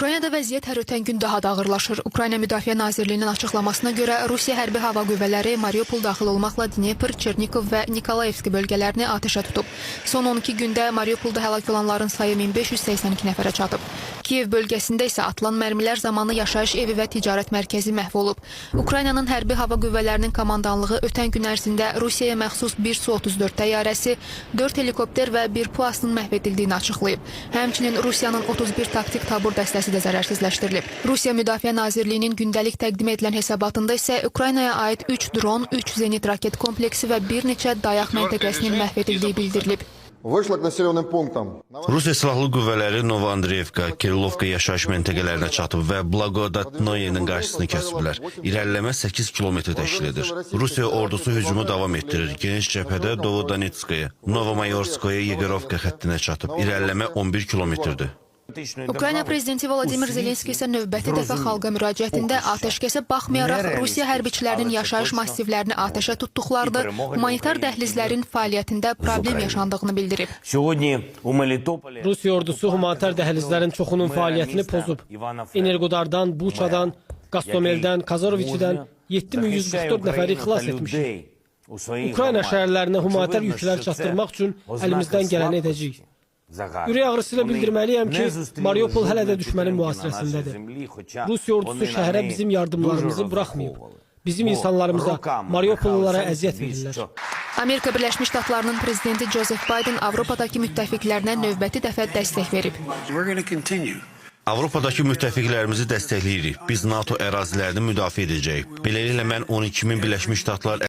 Ukraynada vəziyyət hər ötən gün daha da ağırlaşır. Ukrayna Müdafiə Nazirliyinin açıqlamasına görə Rusiya hərbi hava qüvvələri Mariupol daxil olmaqla Dnepr, Çernikov və Nikolayevski bölgələrini atəşə tutub. Son 12 gündə Mariupolda həlak olanların sayı 1582 nəfərə çatıb. Kiyev bölgəsində isə atılan mərmilər zamanı yaşayış evi və ticarət mərkəzi məhv olub. Ukraynanın hərbi hava qüvvələrinin komandanlığı ötən gün ərzində Rusiyaya məxsus bir Su-34 təyyarəsi, 4 helikopter və 1 PUA-sının məhv edildiyini açıqlayıb. Həmçinin Rusiyanın 31 taktik tabur dəstəsi də zərərsizləşdirilib. Rusiya Müdafiə Nazirliyinin gündəlik təqdim edilən hesabatında isə Ukraynaya aid 3 dron, 3 zenit raket kompleksi və bir neçə dayaq məntəqəsinin məhv edildiyi bildirilib. Rusiya Silahlı Qüvvələri Novoandreyevka, Kirillovka yaşayış məntəqələrinə çatıb və Blagodatnoyenin qarşısını kəsiblər. İrəliləmə 8 kilometr təşkil edir. Rusiya ordusu hücumu davam etdirir. Geniş cəbhədə Novodonetskaya, Novomayorskaya, Yegorovka xəttinə çatıb. İrəliləmə 11 kilometrdir. Ukrayna prezidenti Volodimir Zelenski isə növbəti dəfə xalqa müraciətində atəşkəsə baxmayaraq Rusiya hərbiçilərinin yaşayış massivlərini atəşə tutduqlarını, humanitar dəhlizlərin fəaliyyətində problem yaşandığını bildirib. Rusiya ordusu humanitar dəhlizlərin çoxunun fəaliyyətini pozub. Energodardan, Buçadan, Qastomeldən, Kazaroviçidən 7144 nəfəri xilas etmişik. Ukrayna şəhərlərinə humanitar yüklər çatdırmaq üçün əlimizdən gələni edəcəyik. Ürək ağrısı ilə bildirməliyəm ki, Mariupol hələ də düşmənin mühasirəsindədir. Rusiya ordusu şəhərə bizim yardımlarımızı buraxmayıb. Bizim insanlarımıza, Mariupollulara əziyyət verirlər. Amerika Birləşmiş Ştatlarının prezidenti Joseph Biden Avropadakı müttəfiqlərinə növbəti dəfə dəstək verib. Avropadakı müttəfiqlərimizi dəstəkləyirik. Biz NATO ərazilərini müdafiə edəcəyik. Beləliklə mən 12.000 Birləşmiş Ştatlar